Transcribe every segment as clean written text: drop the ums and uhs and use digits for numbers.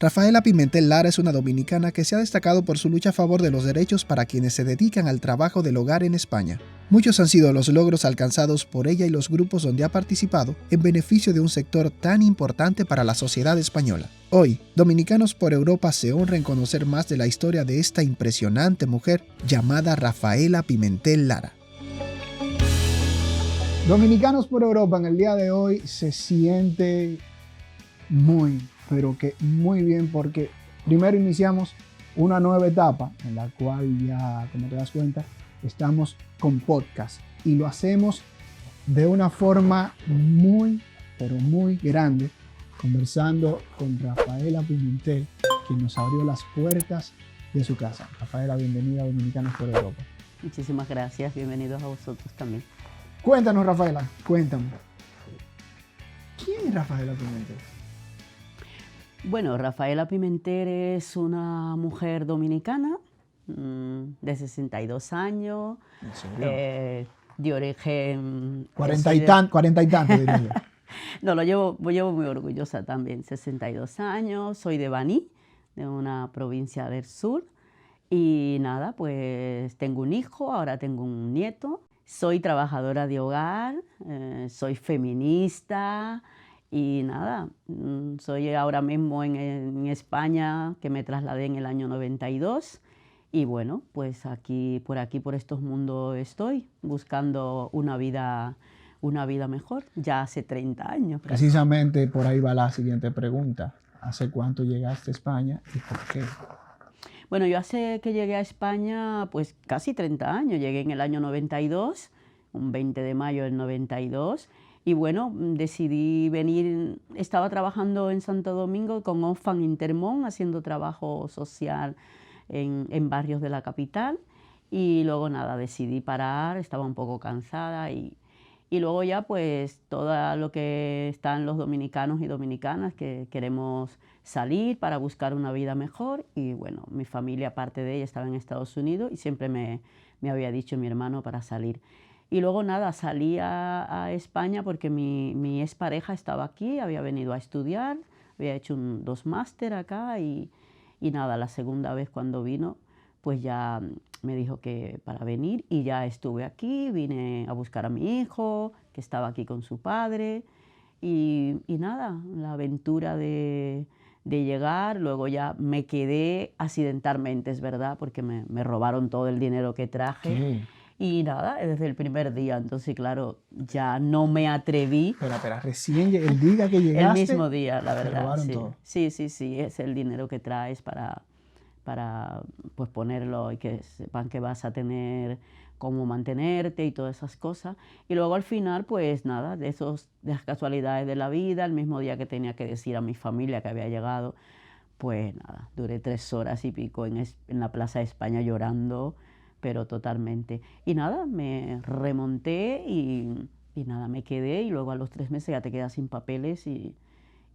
Rafaela Pimentel Lara es una dominicana que se ha destacado por su lucha a favor de los derechos para quienes se dedican al trabajo del hogar en España. Muchos han sido los logros alcanzados por ella y los grupos donde ha participado en beneficio de un sector tan importante para la sociedad española. Hoy, Dominicanos por Europa se honra en conocer más de la historia de esta impresionante mujer llamada Rafaela Pimentel Lara. Dominicanos por Europa en el día de hoy se siente pero que muy bien, porque primero iniciamos una nueva etapa en la cual ya, como te das cuenta, estamos con podcast y lo hacemos de una forma muy grande, conversando con Rafaela Pimentel, quien nos abrió las puertas de su casa. Rafaela, bienvenida a Dominicanos por Europa. Muchísimas gracias, bienvenidos a vosotros también. Cuéntanos, Rafaela, cuéntame. ¿Quién es Rafaela Pimentel? Bueno, Rafaela Pimentel es una mujer dominicana de 62 años, ¿En serio? de origen... 40 y tantos, diría yo. No, lo llevo muy orgullosa también, 62 años, soy de Baní, de una provincia del sur, y nada, pues tengo un hijo, ahora tengo un nieto, soy trabajadora de hogar, soy feminista. Y nada, soy ahora mismo en España, que me trasladé en el año 92. Y bueno, pues por estos mundos estoy, buscando una vida mejor, ya hace 30 años. Precisamente por ahí va la siguiente pregunta. ¿Hace cuánto llegaste a España y por qué? Bueno, yo hace que llegué a España, pues casi 30 años. Llegué en el año 92, un 20 de mayo del 92. Y bueno, decidí venir, estaba trabajando en Santo Domingo con Oxfam Intermón, haciendo trabajo social en barrios de la capital. Y luego nada, decidí parar, estaba un poco cansada y luego ya pues todo lo que están los dominicanos y dominicanas que queremos salir para buscar una vida mejor. Y bueno, mi familia, aparte de ella, estaba en Estados Unidos y siempre me había dicho mi hermano para salir. Y luego nada, salí a España porque mi expareja estaba aquí, había venido a estudiar, había hecho 2 máster acá y nada, la segunda vez cuando vino, pues ya me dijo que para venir y ya estuve aquí, vine a buscar a mi hijo, que estaba aquí con su padre y nada, la aventura de llegar, luego ya me quedé accidentalmente, es verdad, porque me robaron todo el dinero que traje. ¿Qué? Y nada, desde el primer día, entonces claro, ya no me atreví. Pero recién el día que llegaste. El mismo día, la te verdad. robaron Sí. todo. Sí, es el dinero que traes para pues ponerlo y que sepan que vas a tener cómo mantenerte y todas esas cosas. Y luego al final, pues nada, de las casualidades de la vida, el mismo día que tenía que decir a mi familia que había llegado, pues nada, duré 3 horas y pico en la Plaza de España llorando, pero totalmente. Y nada, me remonté y nada, me quedé y luego a los 3 meses ya te quedas sin papeles y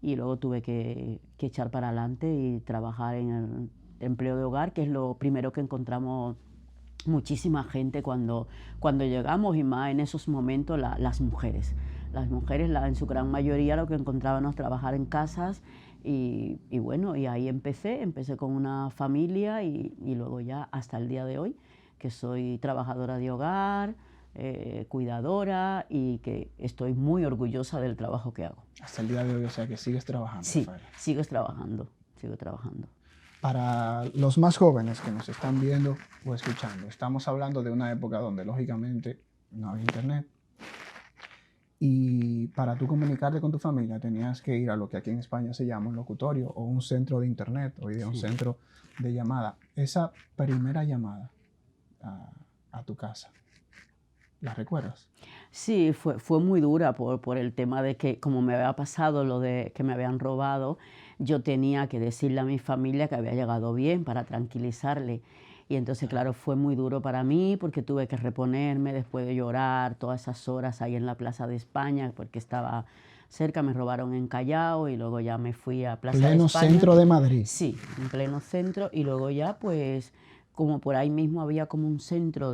luego tuve que echar para adelante y trabajar en el empleo de hogar, que es lo primero que encontramos muchísima gente cuando llegamos y más en esos momentos las mujeres. Las mujeres en su gran mayoría lo que encontrábamos trabajar en casas y bueno, y ahí empecé con una familia y luego ya hasta el día de hoy, que soy trabajadora de hogar, cuidadora y que estoy muy orgullosa del trabajo que hago. Hasta el día de hoy, o sea que sigues trabajando. Sí, Rafaela. sigo trabajando. Para los más jóvenes que nos están viendo o escuchando, estamos hablando de una época donde lógicamente no había internet y para tú comunicarte con tu familia tenías que ir a lo que aquí en España se llama un locutorio o un centro de internet, hoy día un centro de llamada. Esa primera llamada a tu casa, ¿la recuerdas? Sí, fue muy dura por el tema de que, como me había pasado lo de que me habían robado, yo tenía que decirle a mi familia que había llegado bien para tranquilizarle. Y entonces, claro, fue muy duro para mí porque tuve que reponerme después de llorar todas esas horas ahí en la Plaza de España porque estaba cerca, me robaron en Callao y luego ya me fui a Plaza de Pleno España. centro de Madrid. Sí, en pleno centro y luego ya pues como por ahí mismo había como un centro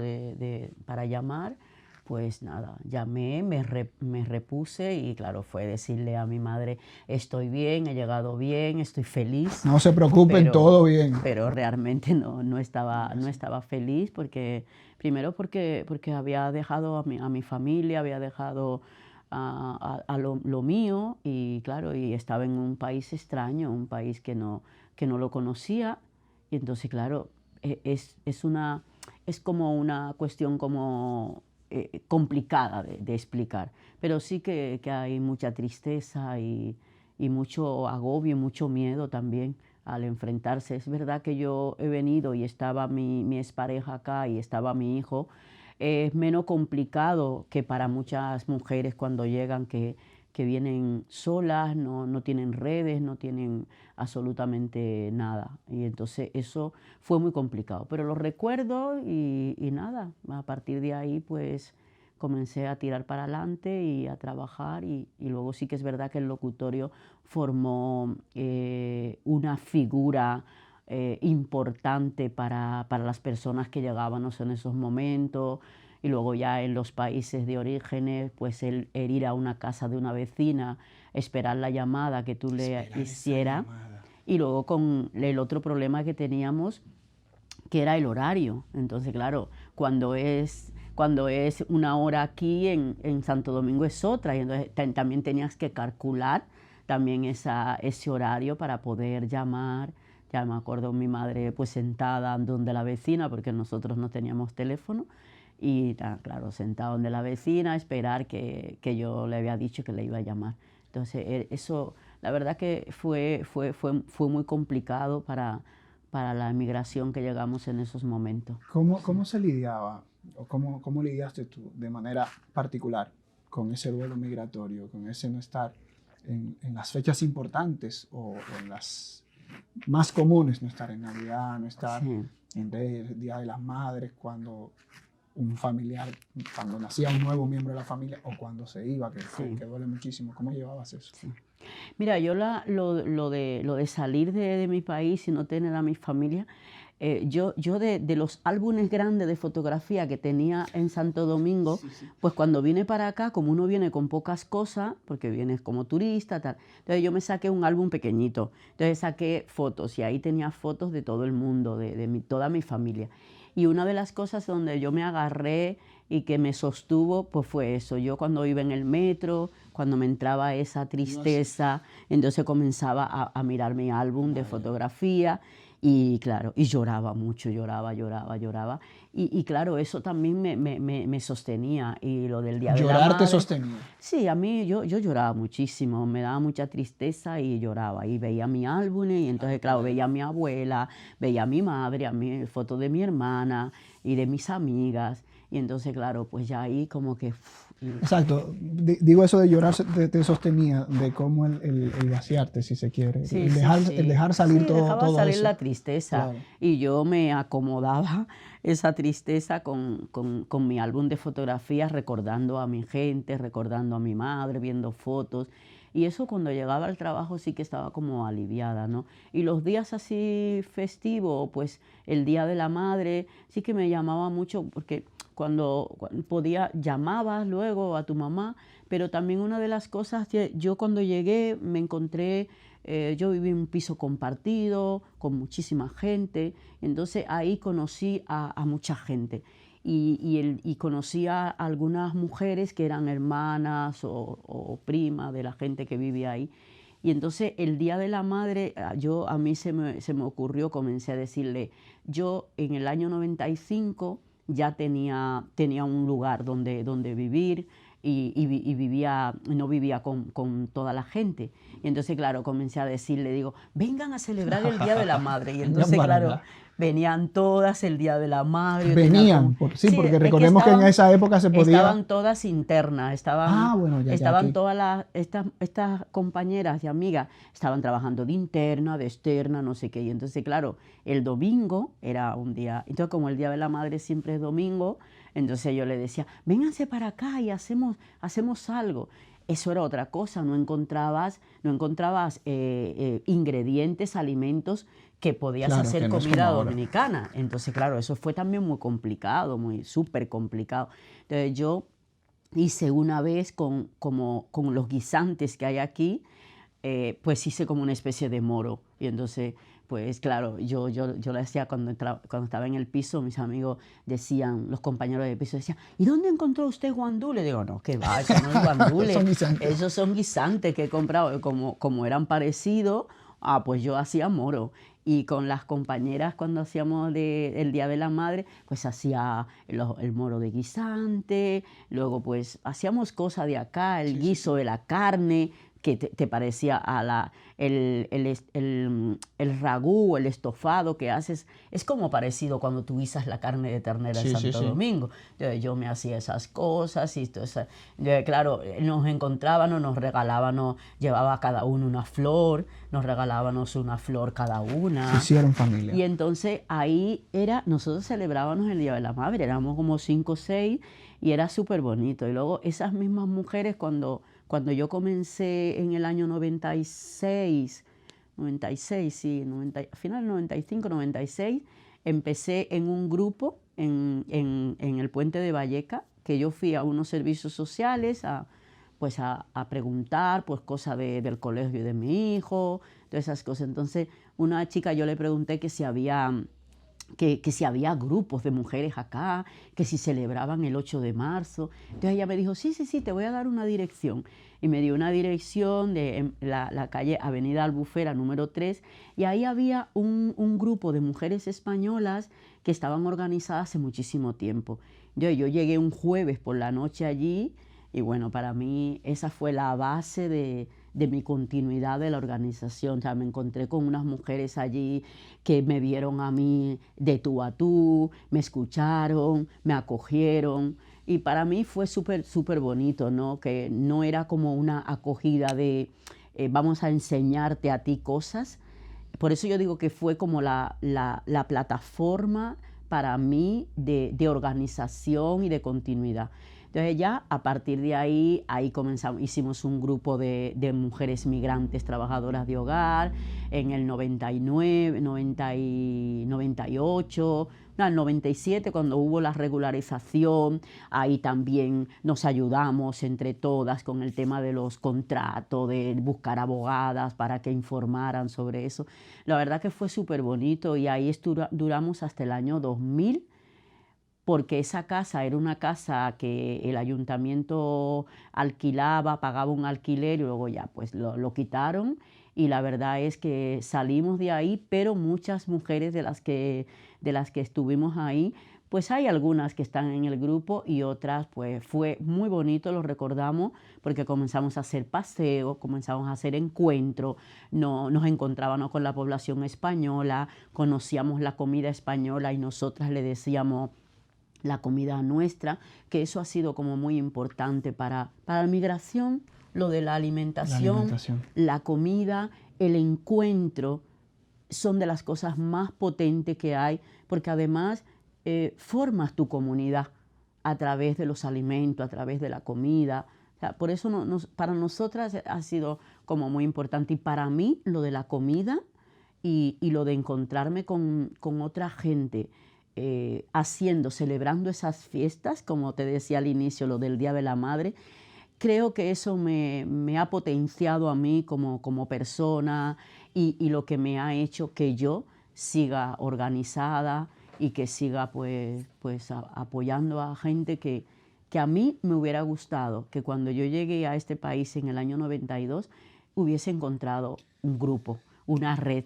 para llamar, Pues nada, llamé, me repuse y claro, fue decirle a mi madre, estoy bien, he llegado bien, estoy feliz. No se preocupen, todo bien. Pero realmente no estaba feliz porque, primero porque había dejado a mi familia, había dejado a lo mío y claro, y estaba en un país extraño, un país que no lo conocía y entonces claro, es como una cuestión como complicada de explicar, pero sí que hay mucha tristeza y mucho agobio, mucho miedo también al enfrentarse. Es verdad que yo he venido y estaba mi expareja acá y estaba mi hijo. Es menos complicado que para muchas mujeres cuando llegan que vienen solas, no tienen redes, no tienen absolutamente nada. Y entonces eso fue muy complicado. Pero lo recuerdo y nada, a partir de ahí pues comencé a tirar para adelante y a trabajar y luego sí que es verdad que el locutorio formó una figura importante para las personas que llegábamos en esos momentos y luego ya en los países de orígenes, pues el ir a una casa de una vecina, esperar la llamada que tú le hicieras y luego con el otro problema que teníamos que era el horario. Entonces, claro, cuando es una hora aquí en Santo Domingo es otra y entonces también tenías que calcular también ese horario para poder llamar. Ya me acuerdo mi madre pues sentada donde la vecina, porque nosotros no teníamos teléfono, y claro, sentada donde la vecina, esperar que yo le había dicho que le iba a llamar. Entonces eso, la verdad que fue muy complicado para la emigración que llegamos en esos momentos. ¿Cómo se lidiaba o cómo lidiaste tú de manera particular con ese duelo migratorio, con ese no estar en las fechas importantes o en las más comunes, no estar en Navidad, no estar Sí. en el Día de las Madres, cuando un familiar, cuando nacía un nuevo miembro de la familia o cuando se iba, Sí. que duele muchísimo? ¿Cómo llevabas eso? Sí. Mira, yo lo de salir de mi país y no tener a mi familia, yo de los álbumes grandes de fotografía que tenía en Santo Domingo, pues cuando vine para acá, como uno viene con pocas cosas, porque vienes como turista, tal, entonces yo me saqué un álbum pequeñito, entonces saqué fotos y ahí tenía fotos de todo el mundo, toda mi familia. Y una de las cosas donde yo me agarré y que me sostuvo, pues fue eso. Yo cuando iba en el metro, cuando me entraba esa tristeza, entonces comenzaba a mirar mi álbum de fotografía y claro, y lloraba mucho, lloraba. Y claro, eso también me sostenía. Y lo del Día de la ¿Llorar te Madre, sostenía? sí, a mí yo lloraba muchísimo, me daba mucha tristeza y lloraba. Y veía mi álbum y entonces, claro, veía a mi abuela, veía a mi madre, fotos de mi hermana y de mis amigas. Y entonces, claro, pues ya ahí como que... Exacto. Digo eso de llorar te sostenía, de cómo el vaciarte, si se quiere. Sí, El dejar salir sí, todo, dejaba todo salir eso. la tristeza. Claro. Y yo me acomodaba esa tristeza con mi álbum de fotografías, recordando a mi gente, recordando a mi madre, viendo fotos. Y eso cuando llegaba al trabajo sí que estaba como aliviada, ¿no? Y los días así festivos, pues el Día de la Madre, sí que me llamaba mucho porque cuando podía, llamabas luego a tu mamá, pero también una de las cosas, yo cuando llegué me encontré, yo viví en un piso compartido con muchísima gente, entonces ahí conocí a mucha gente y conocí a algunas mujeres que eran hermanas o primas de la gente que vivía ahí. Y entonces el Día de la Madre, a mí se me ocurrió, comencé a decirle, yo en el año 95 ya tenía un lugar donde vivir y vivía, no vivía con toda la gente. Y entonces, claro, comencé a decirle, digo, vengan a celebrar el Día de la Madre. Y entonces, claro, venían todas el Día de la Madre. Venían, sí, porque recordemos que en esa época se podía... Estaban todas internas, estaban aquí. todas estas compañeras y amigas, estaban trabajando de interna, de externa, no sé qué. Y entonces, claro, el domingo era un día, entonces como el Día de la Madre siempre es domingo, entonces yo le decía, vénganse para acá y hacemos algo. eso era otra cosa, no encontrabas ingredientes, alimentos que podías Claro, hacer que no es comida como ahora. dominicana. Entonces, claro, eso fue también muy complicado, muy súper complicado. Entonces, yo hice una vez con los guisantes que hay aquí, pues hice como una especie de moro. Y entonces, pues claro, yo lo hacía cuando estaba en el piso, mis amigos decían, los compañeros de piso decían, ¿y dónde encontró usted guandule? Digo, no, que va, eso no es guandule, Son guisantes. esos son guisantes que he comprado. Como eran parecidos, pues yo hacía moro. Y con las compañeras cuando hacíamos el Día de la Madre, pues hacía el moro de guisante, luego pues hacíamos cosas de acá, el guiso de la carne, que te parecía el ragú, el estofado que haces, es como parecido cuando tú guisas la carne de ternera en Sí, sí, Santo sí. Domingo. Entonces yo me hacía esas cosas y todo eso. Claro, nos encontrábamos, nos regalábamos, llevaba cada uno una flor, nos regalábamos una flor cada Se una. hicieron familia. Y entonces ahí nosotros celebrábamos el Día de la Madre, éramos como 5 o 6 y era súper bonito. Y luego esas mismas mujeres cuando yo comencé en el año 96, sí, final 95, 96, empecé en un grupo en el puente de Valleca, que yo fui a unos servicios sociales pues a preguntar pues cosas del colegio de mi hijo, todas esas cosas. Entonces, una chica yo le pregunté que si había grupos de mujeres acá, que si celebraban el 8 de marzo. Entonces ella me dijo, sí, sí, sí, te voy a dar una dirección. Y me dio una dirección de la calle Avenida Albufera número 3, y ahí había un grupo de mujeres españolas que estaban organizadas hace muchísimo tiempo. Yo llegué un jueves por la noche allí, y bueno, para mí esa fue la base de mi continuidad de la organización. O sea, me encontré con unas mujeres allí que me vieron a mí de tú a tú, me escucharon, me acogieron. Y para mí fue súper, súper bonito, ¿no? Que no era como una acogida de vamos a enseñarte a ti cosas. Por eso yo digo que fue como la plataforma para mí de organización y de continuidad. Entonces ya a partir de ahí comenzamos, hicimos un grupo de mujeres migrantes trabajadoras de hogar en el 99, 98, no, el 97 cuando hubo la regularización. Ahí también nos ayudamos entre todas con el tema de los contratos, de buscar abogadas para que informaran sobre eso. La verdad que fue súper bonito y ahí duramos hasta el año 2000, porque esa casa era una casa que el ayuntamiento alquilaba, pagaba un alquiler y luego ya pues lo quitaron. Y la verdad es que salimos de ahí, pero muchas mujeres de las que estuvimos ahí, pues hay algunas que están en el grupo y otras, pues fue muy bonito, lo recordamos, porque comenzamos a hacer paseos, comenzamos a hacer encuentros, no, nos encontrábamos con la población española, conocíamos la comida española y nosotras le decíamos la comida nuestra, que eso ha sido como muy importante para la migración, lo de la alimentación, la comida, el encuentro, son de las cosas más potentes que hay, porque además formas tu comunidad a través de los alimentos, a través de la comida. O sea, por eso para nosotras ha sido como muy importante. Y para mí lo de la comida y lo de encontrarme con otra gente, celebrando esas fiestas, como te decía al inicio, lo del Día de la Madre, creo que eso me ha potenciado a mí como persona y lo que me ha hecho que yo siga organizada y que siga pues apoyando a gente que a mí me hubiera gustado que cuando yo llegué a este país en el año 92 hubiese encontrado un grupo, una red.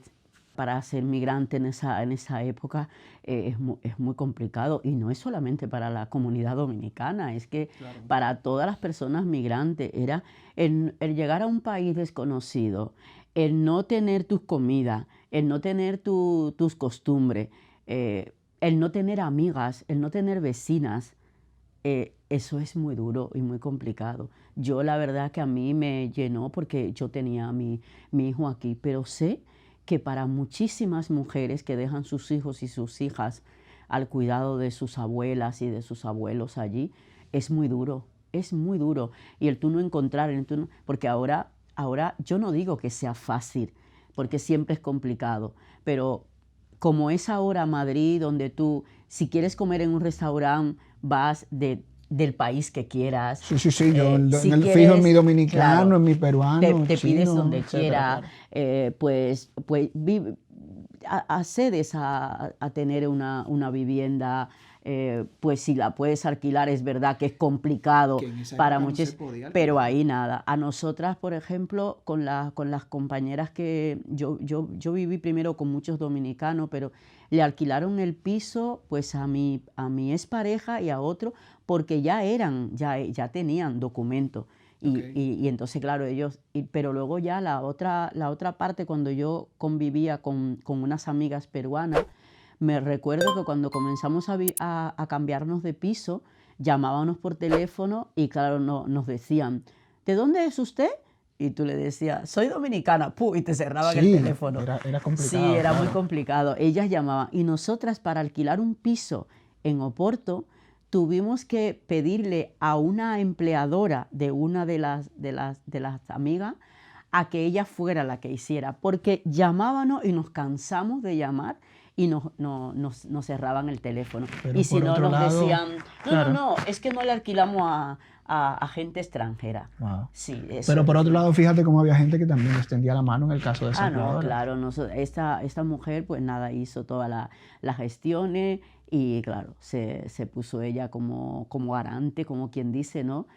Para ser migrante en esa época es muy complicado, y no es solamente para la comunidad dominicana, es que claro, para todas las personas migrantes era el llegar a un país desconocido, el no tener tus comidas, el no tener tus costumbres, el no tener amigas, el no tener vecinas. Eso es muy duro y muy complicado. Yo la verdad que a mí me llenó porque yo tenía a mi hijo aquí, pero sé que para muchísimas mujeres que dejan sus hijos y sus hijas al cuidado de sus abuelas y de sus abuelos allí, es muy duro. es muy duro. Y el tú no encontrar, porque ahora yo no digo que sea fácil, porque siempre es complicado, pero como es ahora Madrid, donde tú, si quieres comer en un restaurante, vas del país que quieras. Sí, sí, sí, yo Si fijo en mi quieres, dominicano, claro, en mi peruano, te pides chino, donde etcétera, quiera, pues accedes a tener una vivienda, pues si la puedes alquilar, es verdad que es complicado que en esa para época no se muchos, podía pero alquilar. ahí nada. A nosotras, por ejemplo, con las compañeras que yo viví primero con muchos dominicanos, pero le alquilaron el piso pues a mi expareja y a otro, porque ya tenían documentos. Y, Ok. y entonces, claro, pero luego ya la otra parte, cuando yo convivía con unas amigas peruanas, me recuerdo que cuando comenzamos a cambiarnos de piso, llamábamos por teléfono y claro, nos decían, ¿de dónde es usted? Y tú le decías, soy dominicana, ¡pum! Y te cerraban el Sí, teléfono. era Sí, complicado, era muy claro. complicado. Ellas llamaban. Y nosotras, para alquilar un piso en Oporto, tuvimos que pedirle a una empleadora de una de las amigas a que ella fuera la que hiciera, porque llamábamos y nos cansamos de llamar y nos cerraban el teléfono. Pero Y si por no, otro nos lado, decían, no, no, claro. no, es que no le alquilamos a gente extranjera. Wow. Sí, eso Pero por otro decía. lado, fíjate cómo había gente que también extendía la mano en el caso de esa Ah, no, empleadora. claro, esta mujer pues nada, hizo todas las gestiones y claro, se puso ella como garante, como quien dice, ¿no?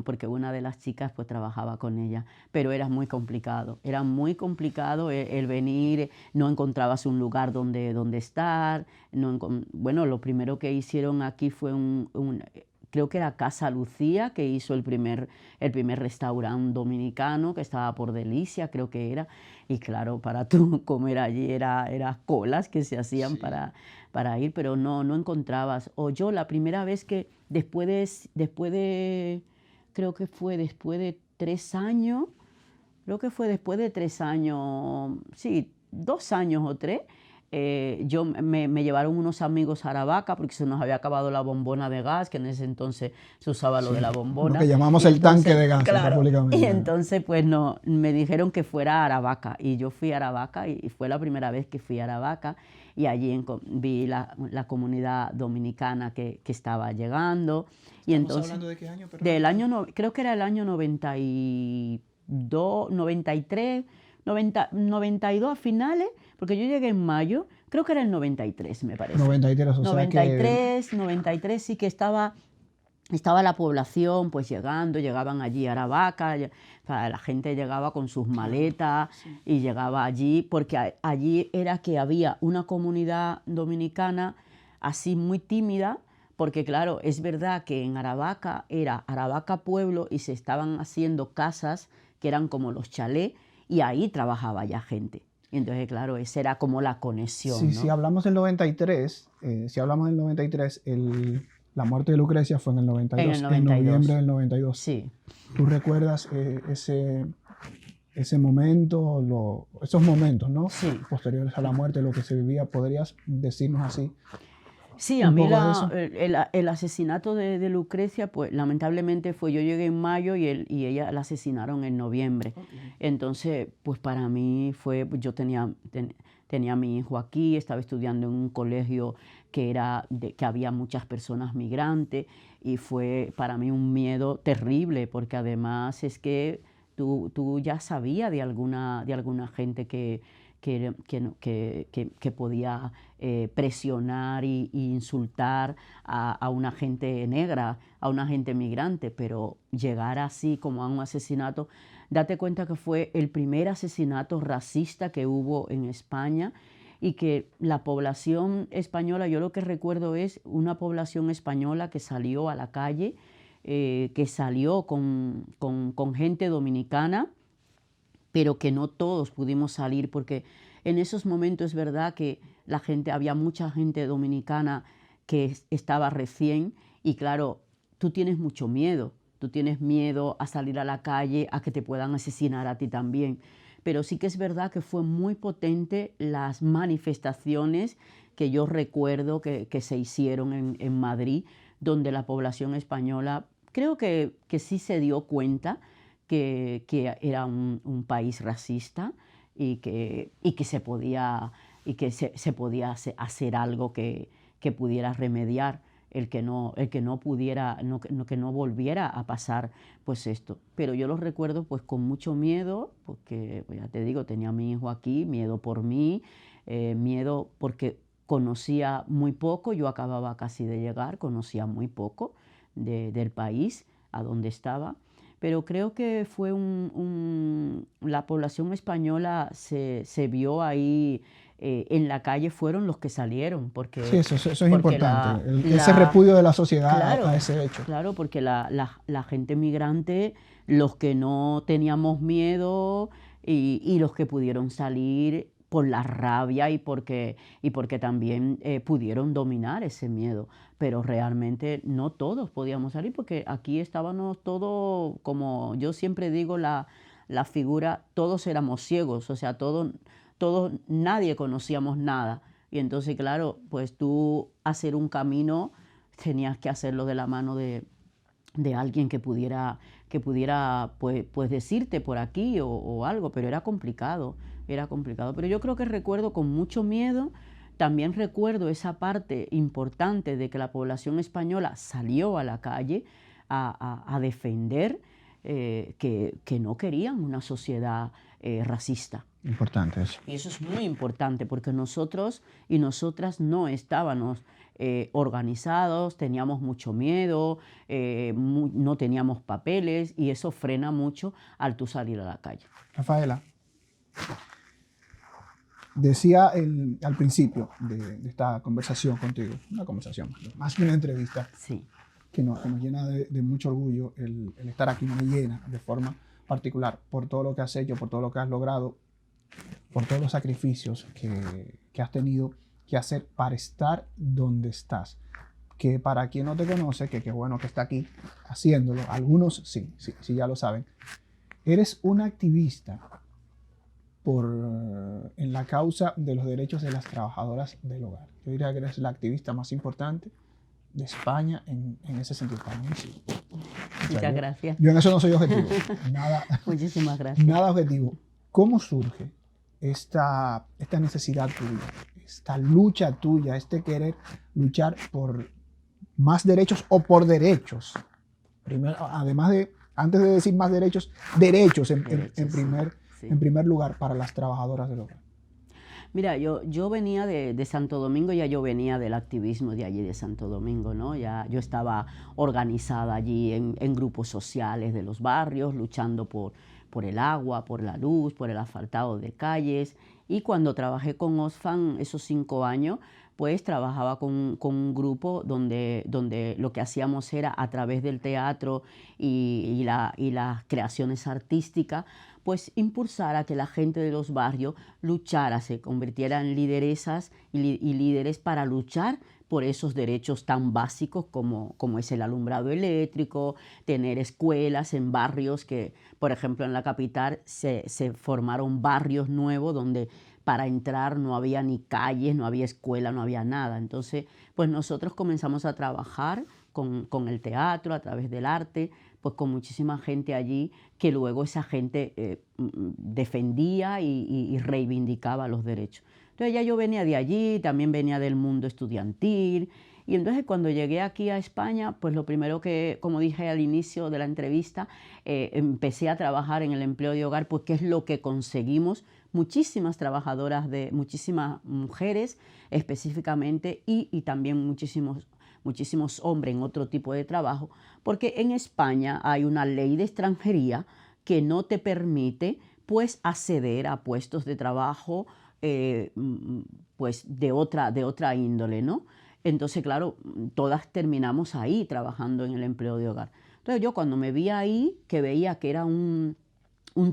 Porque una de las chicas pues trabajaba con ella, pero era muy complicado el venir, no encontrabas un lugar donde estar, bueno, lo primero que hicieron aquí fue creo que era Casa Lucía, que hizo el primer restaurante dominicano que estaba por Delicia, creo que era. Y claro, para tú comer allí era colas que se hacían Sí. para ir, pero no encontrabas. O yo la primera vez que creo que fue después de 3 años, sí, 2 años o 3, me llevaron unos amigos a Aravaca porque se nos había acabado la bombona de gas, que en ese entonces se usaba lo de Sí. la Lo bombona. que llamamos Y el tanque entonces, de gas en claro, República y Dominicana. entonces pues no, me dijeron que fuera a Aravaca y yo fui a Aravaca y fue la primera vez que fui a Aravaca y allí vi la comunidad dominicana que estaba llegando. Y ¿Estamos entonces, hablando de qué año, perdón? creo que era el año 92, 93, 92 a finales, porque yo llegué en mayo, creo que era el 93, me parece. 93, o sea que 93 sí que estaba la población pues llegaban allí a Aravaca, la gente llegaba con sus maletas y llegaba allí, porque allí era que había una comunidad dominicana así muy tímida, porque claro, es verdad que en Aravaca era Aravaca pueblo y se estaban haciendo casas que eran como los chalés y ahí trabajaba ya gente. Y entonces, claro, esa era como la conexión, si ¿no? hablamos del 93, la muerte de Lucrecia fue en el En el 92, en noviembre 92. del 92. Sí. ¿Tú recuerdas ese momento, esos momentos, ¿no? Sí. Posteriores a la muerte, lo que se vivía? ¿Podrías decirnos así Sí, a un mí poco de eso? el asesinato de Lucrecia, pues lamentablemente yo llegué en mayo y ella la asesinaron en noviembre. Okay. Entonces, pues para mí yo tenía a mi hijo aquí, estaba estudiando en un colegio que había muchas personas migrantes y fue para mí un miedo terrible, porque además es que tú ya sabías de alguna gente que podía presionar e insultar a una gente negra, a una gente migrante, pero llegar así como a un asesinato, date cuenta que fue el primer asesinato racista que hubo en España y que la población española, yo lo que recuerdo es una población española que salió a la calle, que salió con gente dominicana, pero que no todos pudimos salir, porque en esos momentos es verdad que había mucha gente dominicana que estaba recién y claro, tú tienes miedo a salir a la calle, a que te puedan asesinar a ti también. Pero sí que es verdad que fue muy potente las manifestaciones que yo recuerdo que se hicieron en Madrid, donde la población española creo que sí se dio cuenta que era un país racista y que se podía, se podía hacer algo que pudiera remediar el que no pudiera, que no volviera a pasar pues esto. Pero yo lo recuerdo pues con mucho miedo, porque pues, ya te digo, tenía a mi hijo aquí, miedo por mí, miedo porque conocía muy poco, yo acababa casi de llegar, conocía muy poco del país a donde estaba. Pero creo que fue la población española se vio ahí en la calle, fueron los que salieron, Sí, eso es porque importante, ese repudio de la sociedad claro, a ese hecho. claro, porque la gente migrante, los que no teníamos miedo y los que pudieron salir por la rabia y porque también pudieron dominar ese miedo, pero realmente no todos podíamos salir porque aquí estábamos todos, como yo siempre digo, la figura, todos éramos ciegos, o sea, todos, nadie conocíamos nada. Y entonces, claro, pues tú hacer un camino tenías que hacerlo de la mano de alguien que pudiera pues decirte por aquí o algo, pero era complicado, era complicado. Pero yo creo que recuerdo con mucho miedo, también recuerdo esa parte importante de que la población española salió a la calle a defender que no querían una sociedad racista. Importante eso. Y eso es muy importante porque nosotros y nosotras no estábamos organizados, teníamos mucho miedo, no teníamos papeles y eso frena mucho al tú salir a la calle. Rafaela, decía al principio de esta conversación contigo, una conversación, más que una entrevista, Sí. que nos llena de mucho orgullo el estar aquí, me llena de forma particular por todo lo que has hecho, por todo lo que has logrado, por todos los sacrificios que has tenido que hacer para estar donde estás. Que para quien no te conoce, que qué bueno que está aquí haciéndolo, algunos sí ya lo saben, eres un activista en la causa de los derechos de las trabajadoras del hogar. Yo diría que eres la activista más importante de España en ese sentido. Para mí sí. Muchas gracias. Yo en eso no soy objetivo. Nada, Muchísimas gracias. nada objetivo. ¿Cómo surge esta necesidad tuya, esta lucha tuya, este querer luchar por más derechos o por derechos? Primero, además de, antes de decir más derechos, derechos en primer lugar para las trabajadoras del hogar. Mira, yo venía de Santo Domingo, ya yo venía del activismo de allí de Santo Domingo, ¿no? Ya yo estaba organizada allí en grupos sociales de los barrios, luchando por el agua, por la luz, por el asfaltado de calles. Y cuando trabajé con Oxfam esos 5 años, pues trabajaba con un grupo donde lo que hacíamos era a través del teatro y las creaciones artísticas, pues impulsar a que la gente de los barrios luchara, se convirtiera en lideresas y líderes para luchar por esos derechos tan básicos como es el alumbrado eléctrico, tener escuelas en barrios que, por ejemplo, en la capital se formaron barrios nuevos donde para entrar no había ni calles, no había escuela, no había nada. Entonces, pues nosotros comenzamos a trabajar con el teatro, a través del arte, pues con muchísima gente allí que luego esa gente defendía y reivindicaba los derechos. Entonces ya yo venía de allí, también venía del mundo estudiantil, y entonces cuando llegué aquí a España, pues lo primero que, como dije al inicio de la entrevista, empecé a trabajar en el empleo de hogar, pues que es lo que conseguimos muchísimas trabajadoras, muchísimas mujeres específicamente, y también muchísimos hombres en otro tipo de trabajo, porque en España hay una ley de extranjería que no te permite pues acceder a puestos de trabajo pues de otra índole, ¿no? Entonces, claro, todas terminamos ahí trabajando en el empleo de hogar. Entonces yo cuando me vi ahí, que veía que era un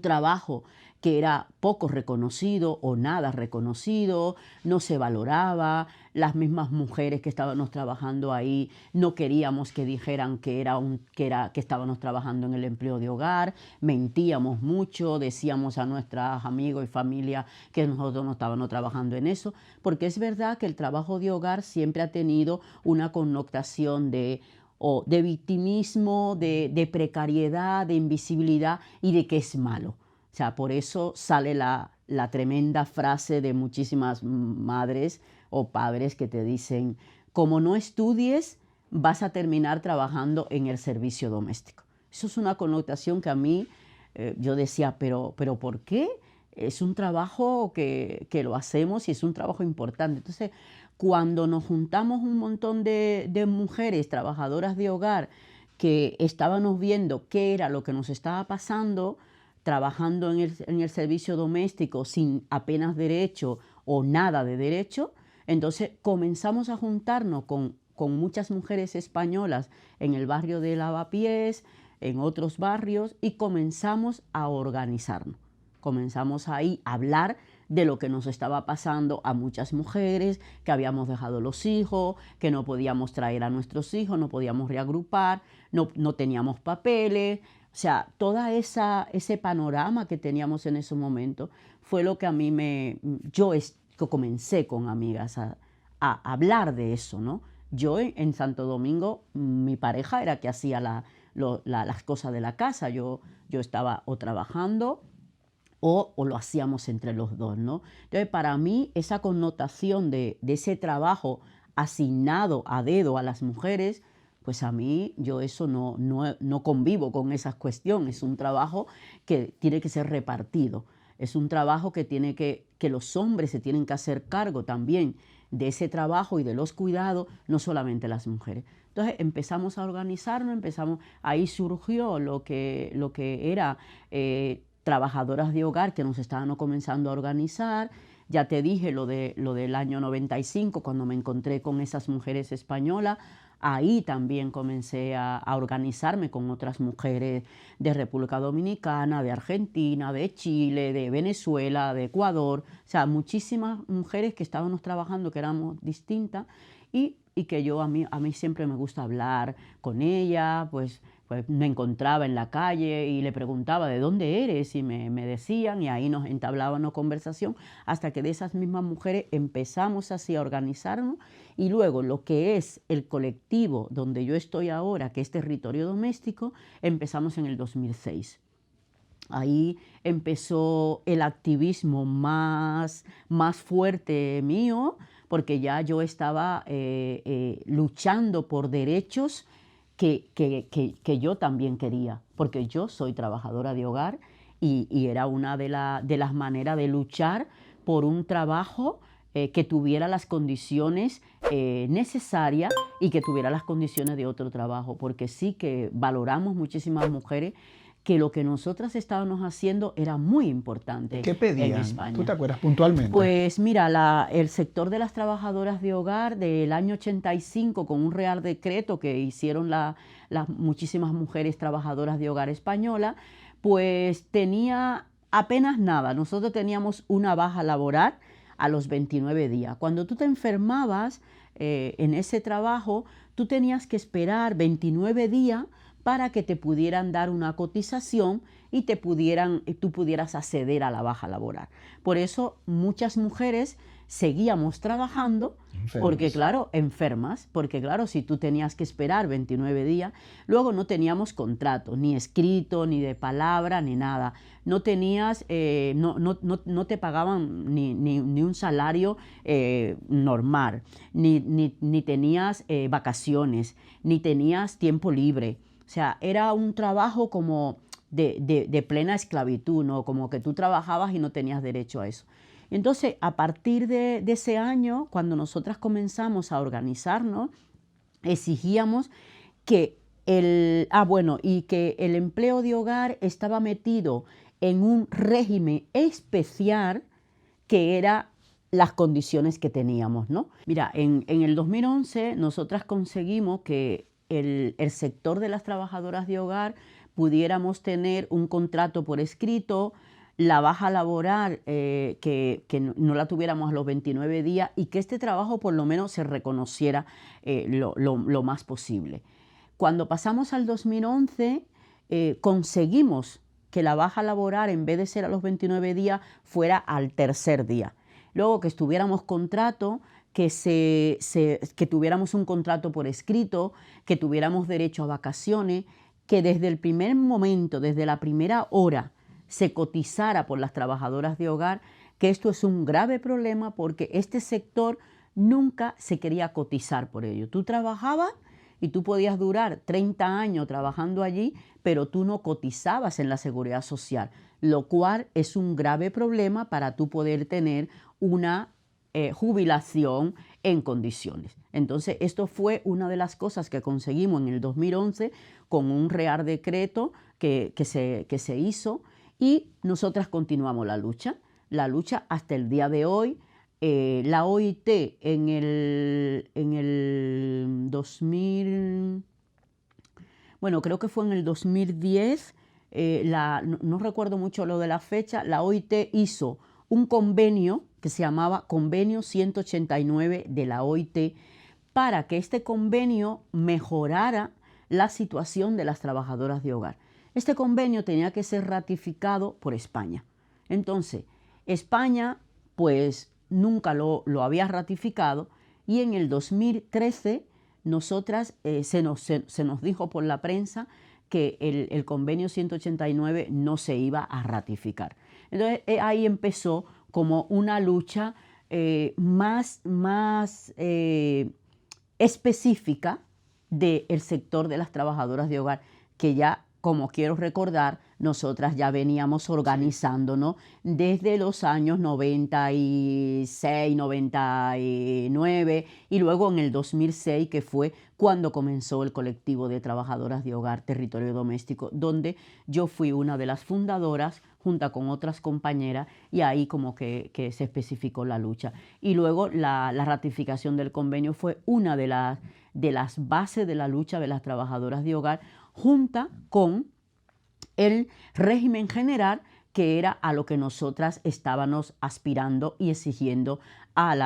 trabajo que era poco reconocido o nada reconocido, no se valoraba, las mismas mujeres que estábamos trabajando ahí no queríamos que dijeran que estábamos trabajando en el empleo de hogar, mentíamos mucho, decíamos a nuestros amigos y familia que nosotros no estábamos trabajando en eso, porque es verdad que el trabajo de hogar siempre ha tenido una connotación de o de victimismo, de precariedad, de invisibilidad y de que es malo. O sea, por eso sale la tremenda frase de muchísimas madres o padres que te dicen, como no estudies, vas a terminar trabajando en el servicio doméstico. Eso es una connotación que a mí, yo decía, pero ¿por qué? Es un trabajo que lo hacemos y es un trabajo importante. Entonces, cuando nos juntamos un montón de mujeres trabajadoras de hogar que estábamos viendo qué era lo que nos estaba pasando, trabajando en el servicio doméstico sin apenas derecho o nada de derecho, entonces comenzamos a juntarnos con muchas mujeres españolas en el barrio de Lavapiés, en otros barrios, y comenzamos a organizarnos. Comenzamos ahí a hablar de lo que nos estaba pasando a muchas mujeres, que habíamos dejado los hijos, que no podíamos traer a nuestros hijos, no podíamos reagrupar, no teníamos papeles. O sea, todo ese panorama que teníamos en ese momento fue lo que a mí yo comencé con amigas a hablar de eso, ¿no? Yo en Santo Domingo, mi pareja era que hacía las cosas de la casa. Yo estaba o trabajando o lo hacíamos entre los dos, ¿no? Entonces, para mí, esa connotación de ese trabajo asignado a dedo a las mujeres, pues a mí, yo eso no convivo con esa cuestión. Es un trabajo que tiene que ser repartido. Es un trabajo que los hombres se tienen que hacer cargo también de ese trabajo y de los cuidados, no solamente las mujeres. Entonces empezamos a organizarnos, ahí surgió lo que era trabajadoras de hogar que nos estaban comenzando a organizar. Ya te dije lo del año 95, cuando me encontré con esas mujeres españolas. Ahí también comencé a organizarme con otras mujeres de República Dominicana, de Argentina, de Chile, de Venezuela, de Ecuador. O sea, muchísimas mujeres que estábamos trabajando, que éramos distintas, y que a mí siempre me gusta hablar con ella. Pues me encontraba en la calle y le preguntaba de dónde eres, y me decían, y ahí nos entablábamos conversación, hasta que de esas mismas mujeres empezamos así a organizarnos. Y luego lo que es el colectivo donde yo estoy ahora, que es Territorio Doméstico, empezamos en el 2006. Ahí empezó el activismo más fuerte mío, porque ya yo estaba luchando por derechos que yo también quería, porque yo soy trabajadora de hogar y era una de las maneras de luchar por un trabajo que tuviera las condiciones necesarias y que tuviera las condiciones de otro trabajo, porque sí que valoramos muchísimas mujeres que lo que nosotras estábamos haciendo era muy importante. ¿Qué pedían? En España. ¿Tú te acuerdas puntualmente? Pues mira, el sector de las trabajadoras de hogar del año 85, con un real decreto que hicieron las muchísimas mujeres trabajadoras de hogar españolas, pues tenía apenas nada. Nosotros teníamos una baja laboral a los 29 días. Cuando tú te enfermabas en ese trabajo, tú tenías que esperar 29 días para que te pudieran dar una cotización y tú pudieras acceder a la baja laboral. Por eso muchas mujeres seguíamos trabajando, porque claro, enfermas, porque claro, si tú tenías que esperar 29 días, luego no teníamos contrato, ni escrito, ni de palabra, ni nada. No tenías, no te pagaban ni un salario normal, ni tenías vacaciones, ni tenías tiempo libre. O sea, era un trabajo como de plena esclavitud, ¿no? Como que tú trabajabas y no tenías derecho a eso. Entonces, a partir de ese año, cuando nosotras comenzamos a organizarnos, exigíamos que que el empleo de hogar estaba metido en un régimen especial que era las condiciones que teníamos, ¿no? Mira, en el 2011 nosotras conseguimos que el sector de las trabajadoras de hogar pudiéramos tener un contrato por escrito, la baja laboral, que no la tuviéramos a los 29 días y que este trabajo por lo menos se reconociera lo más posible. Cuando pasamos al 2011, conseguimos que la baja laboral, en vez de ser a los 29 días, fuera al tercer día. Luego que estuviéramos contrato, que tuviéramos un contrato por escrito, que tuviéramos derecho a vacaciones, que desde el primer momento, desde la primera hora, se cotizara por las trabajadoras de hogar, que esto es un grave problema porque este sector nunca se quería cotizar por ello. Tú trabajabas y tú podías durar 30 años trabajando allí, pero tú no cotizabas en la seguridad social, lo cual es un grave problema para tú poder tener una jubilación en condiciones. Entonces, esto fue una de las cosas que conseguimos en el 2011 con un Real Decreto que se hizo, y nosotras continuamos la lucha hasta el día de hoy. La OIT en el 2000, bueno, creo que fue en el 2010, no recuerdo mucho lo de la fecha, la OIT hizo un convenio que se llamaba Convenio 189 de la OIT para que este convenio mejorara la situación de las trabajadoras de hogar. Este convenio tenía que ser ratificado por España. Entonces, España pues nunca lo había ratificado, y en el 2013 nosotras se nos dijo por la prensa que el convenio 189 no se iba a ratificar. Entonces ahí empezó como una lucha más específica del sector de las trabajadoras de hogar, que ya, como quiero recordar, nosotras ya veníamos organizándonos desde los años 96, 99, y luego en el 2006, que fue cuando comenzó el colectivo de trabajadoras de hogar Territorio Doméstico, donde yo fui una de las fundadoras junto con otras compañeras, y ahí como que se especificó la lucha. Y luego la ratificación del convenio fue una de las bases de la lucha de las trabajadoras de hogar, junta con el régimen general, que era a lo que nosotras estábamos aspirando y exigiendo al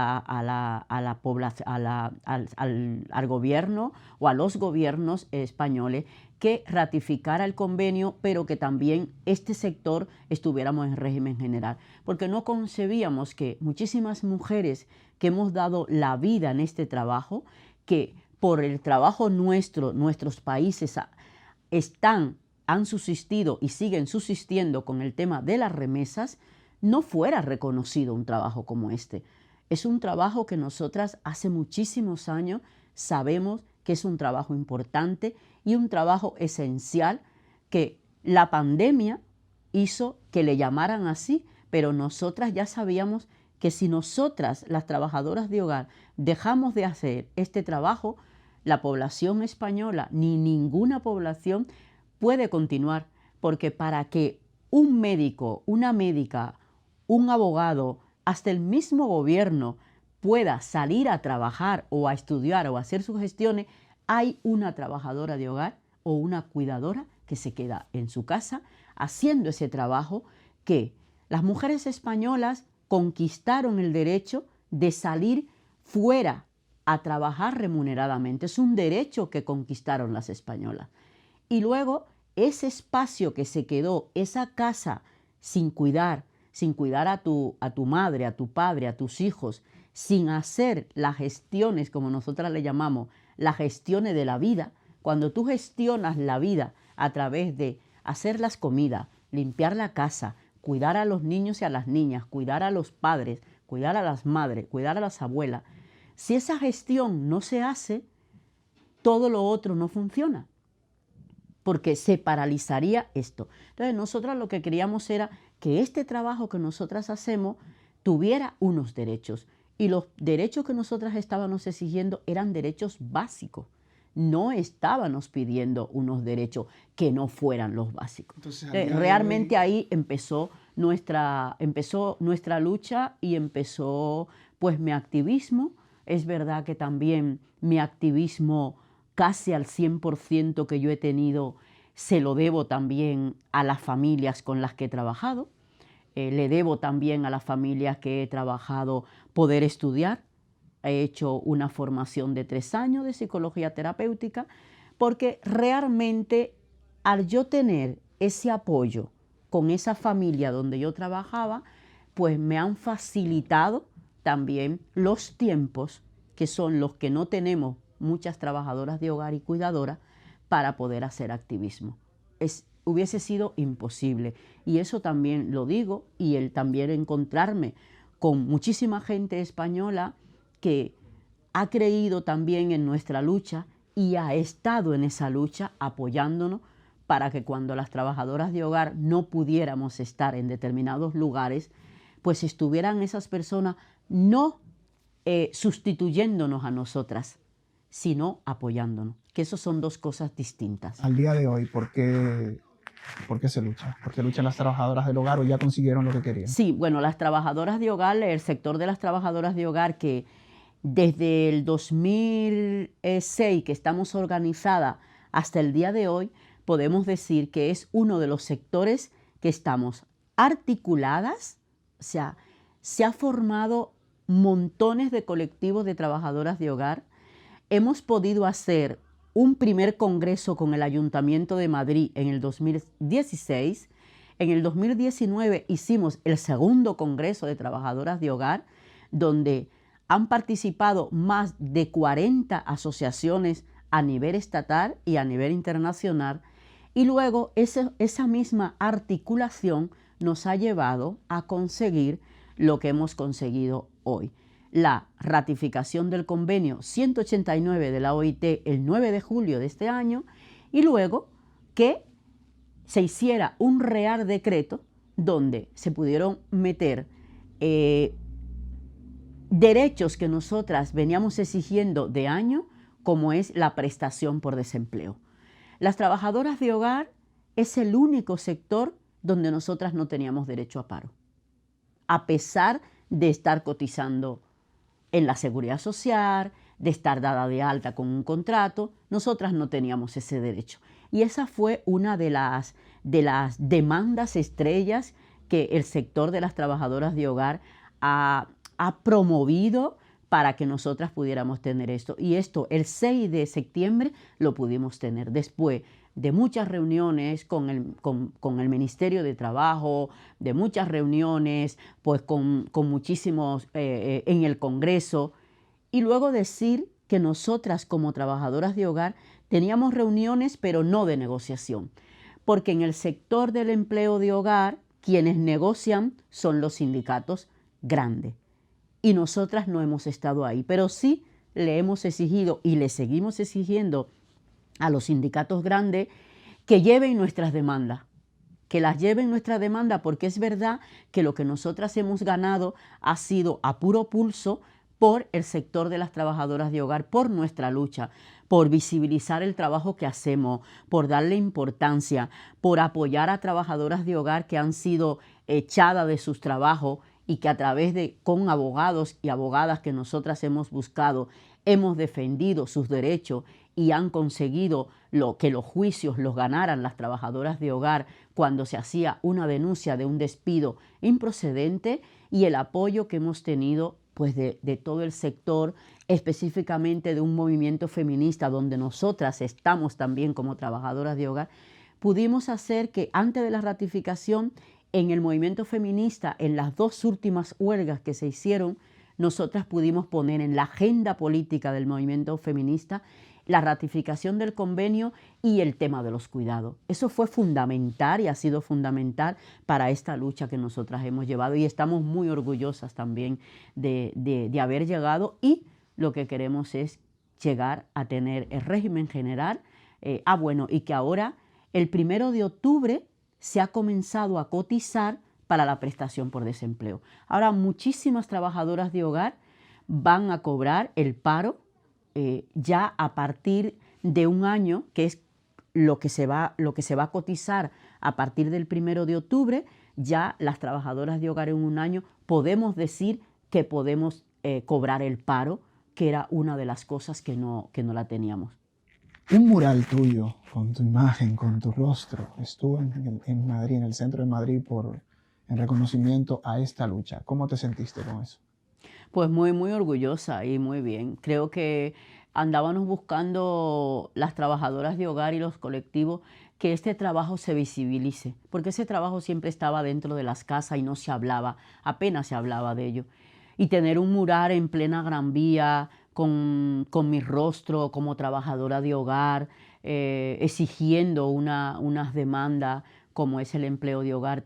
gobierno o a los gobiernos españoles, que ratificara el convenio, pero que también este sector estuviéramos en régimen general, porque no concebíamos que muchísimas mujeres que hemos dado la vida en este trabajo, que por el trabajo nuestros países han subsistido y siguen subsistiendo con el tema de las remesas, no fuera reconocido un trabajo como este. Es un trabajo que nosotras hace muchísimos años sabemos que es un trabajo importante y un trabajo esencial, que la pandemia hizo que le llamaran así, pero nosotras ya sabíamos que si nosotras, las trabajadoras de hogar, dejamos de hacer este trabajo, la población española ni ninguna población puede continuar, porque para que un médico, una médica, un abogado, hasta el mismo gobierno pueda salir a trabajar o a estudiar o a hacer sus gestiones, hay una trabajadora de hogar o una cuidadora que se queda en su casa haciendo ese trabajo, que las mujeres españolas conquistaron el derecho de salir fuera a trabajar remuneradamente. Es un derecho que conquistaron las españolas. Y luego ese espacio que se quedó, esa casa sin cuidar a tu madre, a tu padre, a tus hijos, sin hacer las gestiones, como nosotras le llamamos, las gestiones de la vida. Cuando tú gestionas la vida a través de hacer las comidas, limpiar la casa, cuidar a los niños y a las niñas, cuidar a los padres, cuidar a las madres, cuidar a las abuelas, si esa gestión no se hace, todo lo otro no funciona, porque se paralizaría esto. Entonces, nosotras lo que queríamos era que este trabajo que nosotras hacemos tuviera unos derechos, y los derechos que nosotras estábamos exigiendo eran derechos básicos. No estábamos pidiendo unos derechos que no fueran los básicos. Entonces, realmente ahí empezó nuestra lucha y empezó pues mi activismo. Es verdad que también mi activismo casi al 100% que yo he tenido se lo debo también a las familias con las que he trabajado. Le debo también a las familias que he trabajado poder estudiar. He hecho una formación de 3 años de psicología terapéutica, porque realmente al yo tener ese apoyo con esa familia donde yo trabajaba, pues me han facilitado también los tiempos que son los que no tenemos muchas trabajadoras de hogar y cuidadoras para poder hacer activismo. Hubiese sido imposible. Y eso también lo digo, y el también encontrarme con muchísima gente española que ha creído también en nuestra lucha y ha estado en esa lucha apoyándonos para que cuando las trabajadoras de hogar no pudiéramos estar en determinados lugares, pues estuvieran esas personas no sustituyéndonos a nosotras, sino apoyándonos, que eso son dos cosas distintas. Al día de hoy, ¿por qué se lucha? ¿Por qué luchan las trabajadoras del hogar o ya consiguieron lo que querían? Sí, bueno, las trabajadoras de hogar, el sector de las trabajadoras de hogar que desde el 2006 que estamos organizadas hasta el día de hoy, podemos decir que es uno de los sectores que estamos articuladas, o sea, se ha formado montones de colectivos de trabajadoras de hogar. Hemos podido hacer un primer congreso con el Ayuntamiento de Madrid en el 2016. En el 2019 hicimos el segundo congreso de trabajadoras de hogar, donde han participado más de 40 asociaciones a nivel estatal y a nivel internacional. Y luego esa misma articulación nos ha llevado a conseguir lo que hemos conseguido hoy. La ratificación del convenio 189 de la OIT el 9 de julio de este año, y luego que se hiciera un real decreto donde se pudieron meter derechos que nosotras veníamos exigiendo de año, como es la prestación por desempleo. Las trabajadoras de hogar es el único sector donde nosotras no teníamos derecho a paro, a pesar de estar cotizando en la seguridad social, de estar dada de alta con un contrato, nosotras no teníamos ese derecho. Y esa fue una de las demandas estrellas que el sector de las trabajadoras de hogar ha promovido para que nosotras pudiéramos tener esto. Y esto el 6 de septiembre lo pudimos tener después de muchas reuniones con el Ministerio de Trabajo, de muchas reuniones pues con muchísimos en el Congreso, y luego decir que nosotras como trabajadoras de hogar teníamos reuniones pero no de negociación, porque en el sector del empleo de hogar quienes negocian son los sindicatos grandes y nosotras no hemos estado ahí, pero sí le hemos exigido y le seguimos exigiendo a los sindicatos grandes que lleven nuestras demandas, que las lleven nuestra demanda, porque es verdad que lo que nosotras hemos ganado ha sido a puro pulso por el sector de las trabajadoras de hogar, por nuestra lucha, por visibilizar el trabajo que hacemos, por darle importancia, por apoyar a trabajadoras de hogar que han sido echadas de sus trabajos y que a través de, con abogados y abogadas que nosotras hemos buscado, hemos defendido sus derechos y han conseguido que los juicios los ganaran las trabajadoras de hogar cuando se hacía una denuncia de un despido improcedente, y el apoyo que hemos tenido pues de todo el sector, específicamente de un movimiento feminista donde nosotras estamos también como trabajadoras de hogar, pudimos hacer que antes de la ratificación en el movimiento feminista, en las dos últimas huelgas que se hicieron, nosotras pudimos poner en la agenda política del movimiento feminista la ratificación del convenio y el tema de los cuidados. Eso fue fundamental y ha sido fundamental para esta lucha que nosotras hemos llevado, y estamos muy orgullosas también de haber llegado, y lo que queremos es llegar a tener el régimen general. Bueno, y que ahora el 1 de octubre se ha comenzado a cotizar para la prestación por desempleo. Ahora muchísimas trabajadoras de hogar van a cobrar el paro ya a partir de un año, que es lo que se va a cotizar a partir del 1 de octubre. Ya las trabajadoras de hogar en un año podemos decir que podemos cobrar el paro, que era una de las cosas que no la teníamos. Un mural tuyo, con tu imagen, con tu rostro, estuvo en Madrid, en el centro de Madrid, en reconocimiento a esta lucha. ¿Cómo te sentiste con eso? Pues muy, muy orgullosa y muy bien. Creo que andábamos buscando las trabajadoras de hogar y los colectivos que este trabajo se visibilice, porque ese trabajo siempre estaba dentro de las casas y no se hablaba, apenas se hablaba de ello. Y tener un mural en plena Gran Vía, con mi rostro como trabajadora de hogar, exigiendo unas demandas como es el empleo de hogar,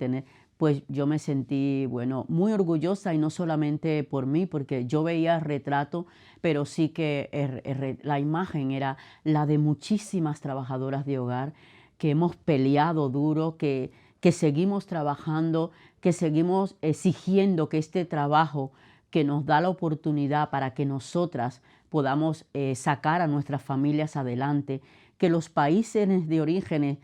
pues yo me sentí, bueno, muy orgullosa y no solamente por mí, porque yo veía el retrato, pero sí que la imagen era la de muchísimas trabajadoras de hogar que hemos peleado duro, que seguimos trabajando, que seguimos exigiendo que este trabajo que nos da la oportunidad para que nosotras podamos sacar a nuestras familias adelante, que los países de origen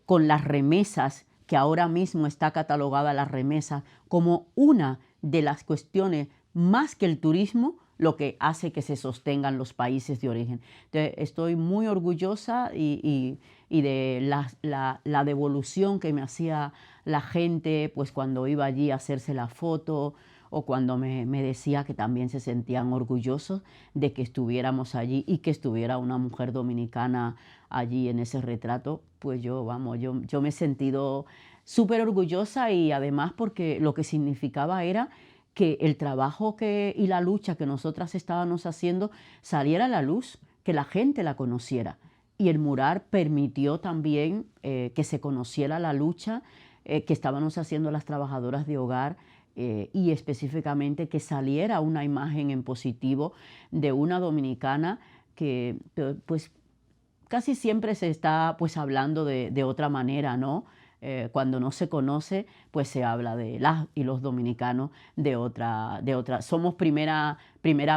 con las remesas, que ahora mismo está catalogada la remesa como una de las cuestiones más que el turismo, lo que hace que se sostengan los países de origen. Entonces, estoy muy orgullosa y de la devolución que me hacía la gente pues cuando iba allí a hacerse la foto o cuando me decía que también se sentían orgullosos de que estuviéramos allí y que estuviera una mujer dominicana allí en ese retrato, pues yo me he sentido súper orgullosa y además porque lo que significaba era que el trabajo y la lucha que nosotras estábamos haciendo saliera a la luz, que la gente la conociera. Y el mural permitió también que se conociera la lucha que estábamos haciendo las trabajadoras de hogar y específicamente que saliera una imagen en positivo de una dominicana que pues casi siempre se está pues hablando de otra manera, ¿no? Cuando no se conoce, pues se habla de las y los dominicanos de otra. Somos primera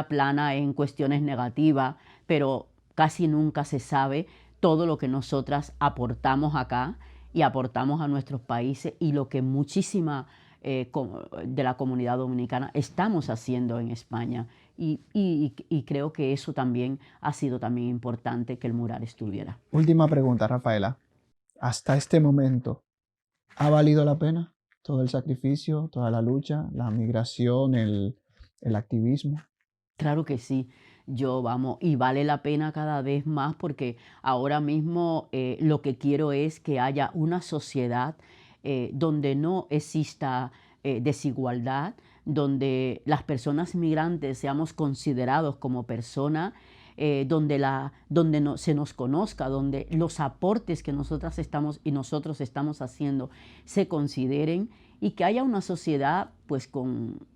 plana en cuestiones negativas, pero casi nunca se sabe todo lo que nosotras aportamos acá y aportamos a nuestros países y lo que muchísima de la comunidad dominicana estamos haciendo en España. Y creo que eso también ha sido también importante que el mural estuviera. Última pregunta, Rafaela. Hasta este momento, ¿ha valido la pena todo el sacrificio, toda la lucha, la migración, el activismo? Claro que sí, y vale la pena cada vez más porque ahora mismo lo que quiero es que haya una sociedad donde no exista desigualdad, donde las personas migrantes seamos considerados como personas, donde se nos conozca, donde los aportes que nosotras estamos y nosotros estamos haciendo se consideren y que haya una sociedad pues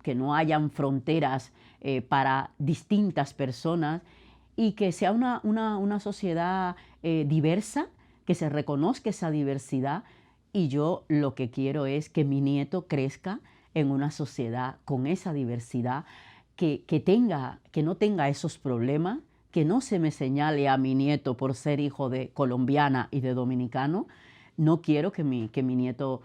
que no hayan fronteras para distintas personas y que sea una sociedad diversa, que se reconozca esa diversidad. Y yo lo que quiero es que mi nieto crezca en una sociedad con esa diversidad, que no tenga esos problemas, que no se me señale a mi nieto por ser hijo de colombiana y de dominicano. No quiero que mi nieto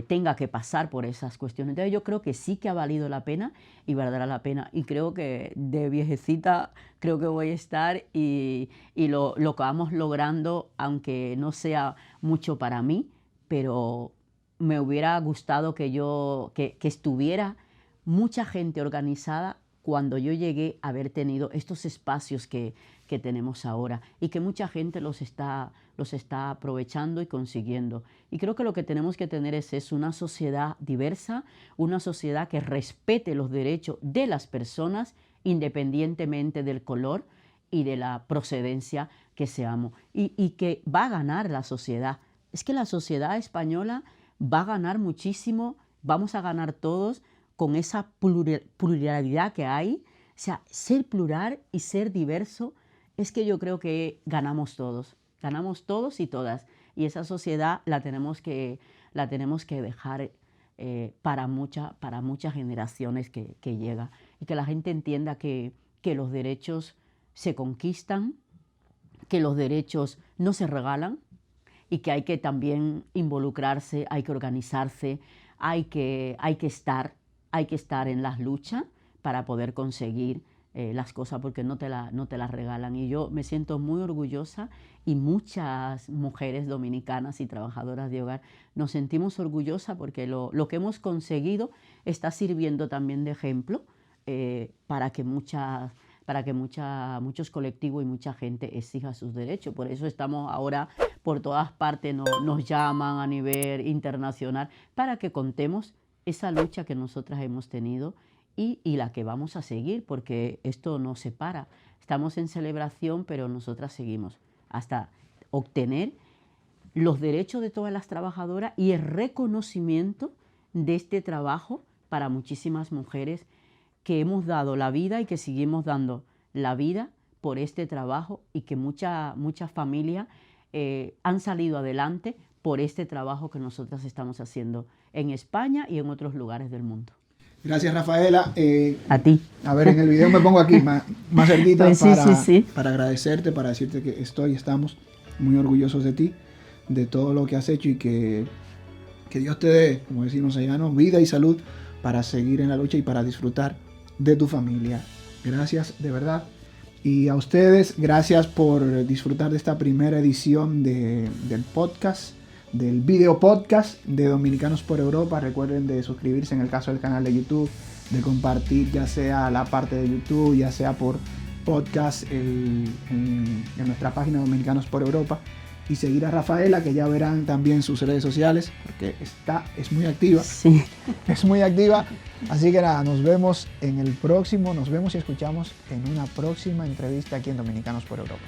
tenga que pasar por esas cuestiones. Entonces yo creo que sí que ha valido la pena y valdrá la pena. Y creo que de viejecita creo que voy a estar y lo que vamos logrando, aunque no sea mucho para mí, pero me hubiera gustado que estuviera mucha gente organizada cuando yo llegué a haber tenido estos espacios que tenemos ahora y que mucha gente los está aprovechando y consiguiendo. Y creo que lo que tenemos que tener es una sociedad diversa, una sociedad que respete los derechos de las personas independientemente del color y de la procedencia que seamos. Y que va a ganar la sociedad. Es que la sociedad española va a ganar muchísimo, vamos a ganar todos con esa pluralidad que hay. O sea, ser plural y ser diverso es que yo creo que ganamos todos y todas. Y esa sociedad la tenemos que dejar para muchas generaciones que llegan. Y que la gente entienda que los derechos se conquistan, que los derechos no se regalan y que hay que también involucrarse, hay que organizarse, hay que estar en las luchas para poder conseguir las cosas porque no te las regalan. Y yo me siento muy orgullosa y muchas mujeres dominicanas y trabajadoras de hogar nos sentimos orgullosas porque lo que hemos conseguido está sirviendo también de ejemplo para que muchos colectivos y mucha gente exija sus derechos. Por eso estamos ahora por todas partes, nos llaman a nivel internacional para que contemos esa lucha que nosotras hemos tenido y la que vamos a seguir, porque esto no se para. Estamos en celebración, pero nosotras seguimos hasta obtener los derechos de todas las trabajadoras y el reconocimiento de este trabajo para muchísimas mujeres que hemos dado la vida y que seguimos dando la vida por este trabajo, y que muchas familias han salido adelante por este trabajo que nosotras estamos haciendo en España y en otros lugares del mundo. Gracias, Rafaela. A ti. A ver, en el video me pongo aquí más cerquita Pues sí. para agradecerte, para decirte que estamos muy orgullosos de ti, de todo lo que has hecho, y que Dios te dé, como decimos allá, ¿no?, vida y salud para seguir en la lucha y para disfrutar de tu familia. Gracias, de verdad. Y a ustedes, gracias por disfrutar de esta primera edición del podcast, del video podcast de Dominicanos por Europa. Recuerden de suscribirse en el caso del canal de YouTube, de compartir ya sea la parte de YouTube, ya sea por podcast en nuestra página Dominicanos por Europa, y seguir a Rafaela, que ya verán también sus redes sociales, porque es muy activa. Sí. Es muy activa. Así que nada, nos vemos y escuchamos en una próxima entrevista aquí en Dominicanos por Europa.